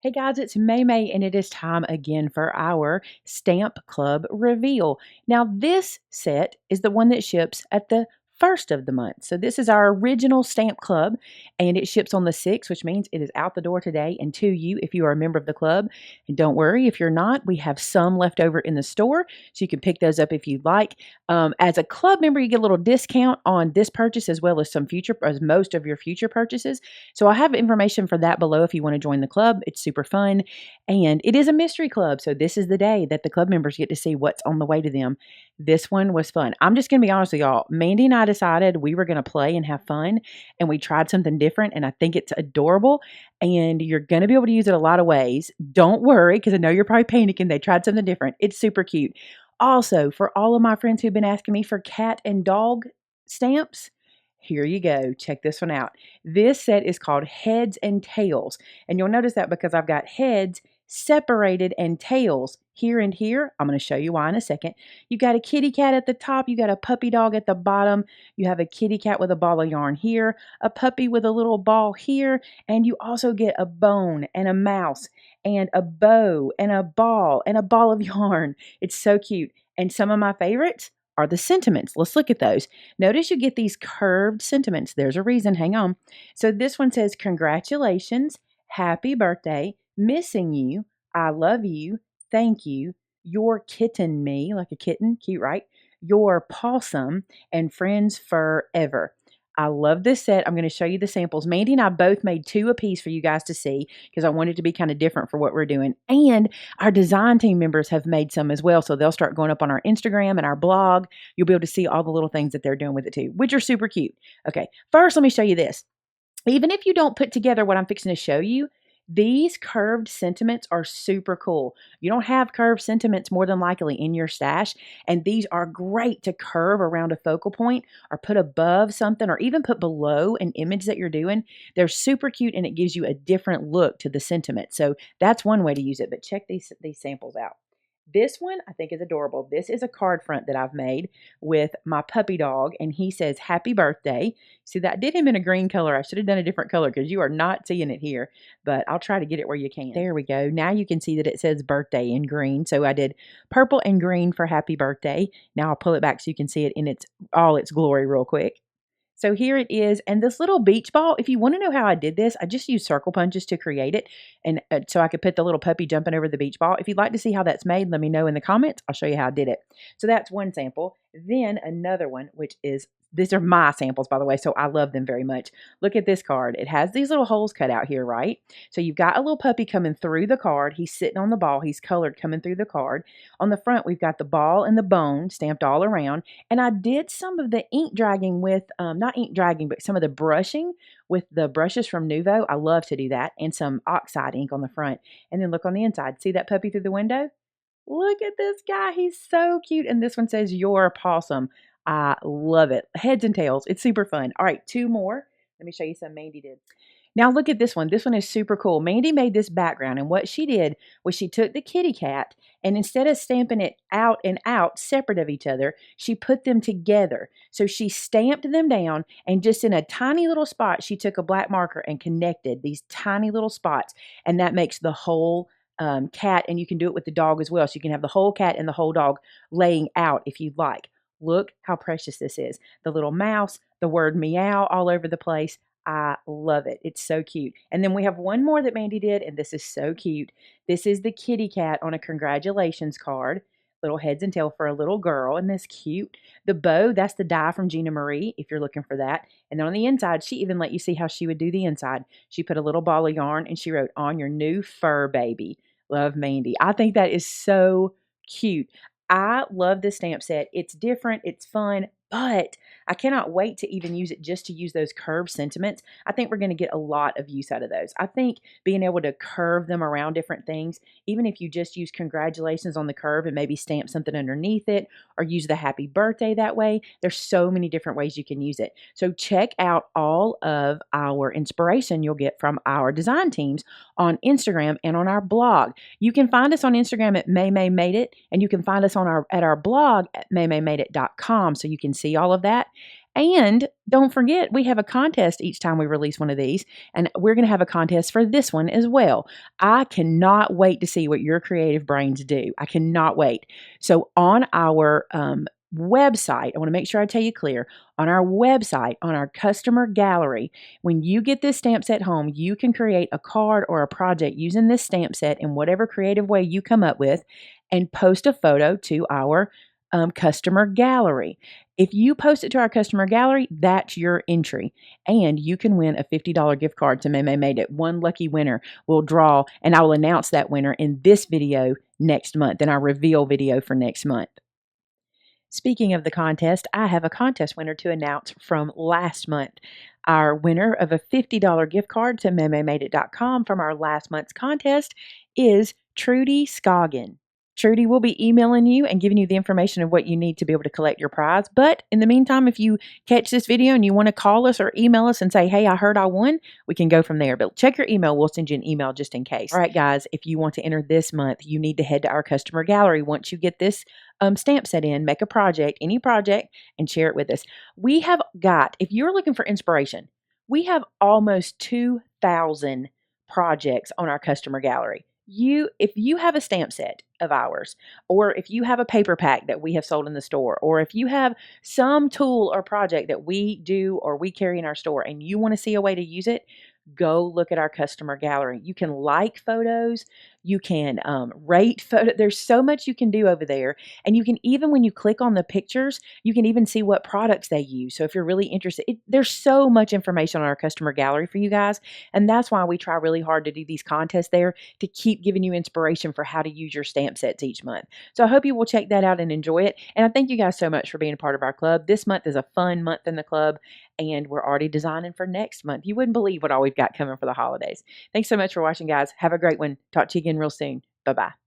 Hey guys, it's Maymay, and it is time again for our Stamp Club reveal. Now, this set is the one that ships at the first of the month. So, this is our original Stamp Club, and it ships on the 6th, which means it is out the door today and to you if you are a member of the club. And don't worry, if you're not, we have some left over in the store, so you can pick those up if you'd like. As a club member, you get a little discount on this purchase as well as as most of your future purchases. So I have information for that below if you want to join the club. It's super fun. And it is a mystery club. So this is the day that the club members get to see what's on the way to them. This one was fun. I'm just going to be honest with y'all. Mandy and I decided we were going to play and have fun. And we tried something different. And I think it's adorable. And you're going to be able to use it a lot of ways. Don't worry, because I know you're probably panicking. They tried something different. It's super cute. Also, for all of my friends who've been asking me for cat and dog stamps, here you go. Check this one out. This set is called Heads and Tails. And you'll notice that because I've got heads separated and tails here and here. I'm going to show you why in a second. You got a kitty cat at the top. You got a puppy dog at the bottom. You have a kitty cat with a ball of yarn here, a puppy with a little ball here, and you also get a bone and a mouse and a bow and a ball of yarn. It's so cute. And some of my favorites are the sentiments. Let's look at those. Notice you get these curved sentiments. There's a reason. Hang on. So this one says, congratulations, happy birthday, missing you, I love you, thank you, your kitten me, like a kitten, cute, right? Your possum, and friends forever. I love this set. I'm going to show you the samples. Mandy and I both made 2 apiece for you guys to see because I wanted it to be kind of different for what we're doing. And our design team members have made some as well. So they'll start going up on our Instagram and our blog. You'll be able to see all the little things that they're doing with it too, which are super cute. Okay, first let me show you this. Even if you don't put together what I'm fixing to show you, these curved sentiments are super cool. You don't have curved sentiments more than likely in your stash, and these are great to curve around a focal point or put above something or even put below an image that you're doing. They're super cute, and it gives you a different look to the sentiment. So that's one way to use it, but check these samples out. This one I think is adorable. This is a card front that I've made with my puppy dog, and he says, happy birthday. See, that did him in a green color. I should have done a different color because you are not seeing it here, but I'll try to get it where you can. There we go. Now you can see that it says birthday in green. So I did purple and green for happy birthday. Now I'll pull it back so you can see it in all its glory real quick. So here it is, and this little beach ball, if you want to know how I did this, I just used circle punches to create it, and so I could put the little puppy jumping over the beach ball. If you'd like to see how that's made, let me know in the comments. I'll show you how I did it. So that's one sample. Then another one, which is, these are my samples, by the way, so I love them very much. Look at this card. It has these little holes cut out here, right? So you've got a little puppy coming through the card. He's sitting on the ball. He's colored coming through the card. On the front, we've got the ball and the bone stamped all around. And I did some of the ink dragging with, not ink dragging, but some of the brushing with the brushes from Nuvo. I love to do that. And some oxide ink on the front. And then look on the inside. See that puppy through the window? Look at this guy. He's so cute. And this one says, your possum. I love it. Heads and tails. It's super fun. All right, 2 more. Let me show you some Mandy did. Now look at this one. This one is super cool. Mandy made this background, and what she did was she took the kitty cat, and instead of stamping it out and out separate of each other, she put them together. So she stamped them down, and just in a tiny little spot, she took a black marker and connected these tiny little spots, and that makes the whole cat, and you can do it with the dog as well. So you can have the whole cat and the whole dog laying out if you'd like. Look how precious this is. The little mouse, the word meow all over the place. I love it. It's so cute. And then we have one more that Mandy did, and this is so cute. This is the kitty cat on a congratulations card. Little heads and tail for a little girl, and this cute. The bow, that's the die from Gina Marie, if you're looking for that. And then on the inside, she even let you see how she would do the inside. She put a little ball of yarn, and she wrote, on your new fur baby. Love, Mandy. I think that is so cute. I love this stamp set. It's different, it's fun, but I cannot wait to even use it just to use those curved sentiments. I think we're going to get a lot of use out of those. I think being able to curve them around different things, even if you just use congratulations on the curve and maybe stamp something underneath it or use the happy birthday that way, there's so many different ways you can use it. So check out all of our inspiration you'll get from our design teams on Instagram and on our blog. You can find us on Instagram at Maymay Made It, and you can find us on at our blog at maymaymadeit.com, so you can see all of that. And don't forget, we have a contest each time we release one of these, and we're going to have a contest for this one as well. I cannot wait to see what your creative brains do. I cannot wait. So, on our website, I want to make sure I tell you clear on our website, on our customer gallery, when you get this stamp set home, you can create a card or a project using this stamp set in whatever creative way you come up with and post a photo to our customer gallery. If you post it to our customer gallery, that's your entry. And you can win a $50 gift card to Maymay Made It. One lucky winner will draw, and I will announce that winner in this video next month, in our reveal video for next month. Speaking of the contest, I have a contest winner to announce from last month. Our winner of a $50 gift card to MaymayMadeIt.com from our last month's contest is Trudy Scoggin. Trudy will be emailing you and giving you the information of what you need to be able to collect your prize. But in the meantime, if you catch this video and you want to call us or email us and say, hey, I heard I won, we can go from there. But check your email. We'll send you an email just in case. All right, guys, if you want to enter this month, you need to head to our customer gallery. Once you get this stamp set in, make a project, any project, and share it with us. We have got, if you're looking for inspiration, we have almost 2,000 projects on our customer gallery. If you have a stamp set of ours, or if you have a paper pack that we have sold in the store, or if you have some tool or project that we do or we carry in our store and you want to see a way to use it, go look at our customer gallery. You can like photos, you can rate photos. There's so much you can do over there. And you can even, when you click on the pictures, you can even see what products they use. So if you're really interested, there's so much information on our customer gallery for you guys. And that's why we try really hard to do these contests there, to keep giving you inspiration for how to use your stamp sets each month. So I hope you will check that out and enjoy it. And I thank you guys so much for being a part of our club. This month is a fun month in the club, and we're already designing for next month. You wouldn't believe what all we've got coming for the holidays. Thanks so much for watching, guys. Have a great one. Talk to you again real soon. Bye-bye.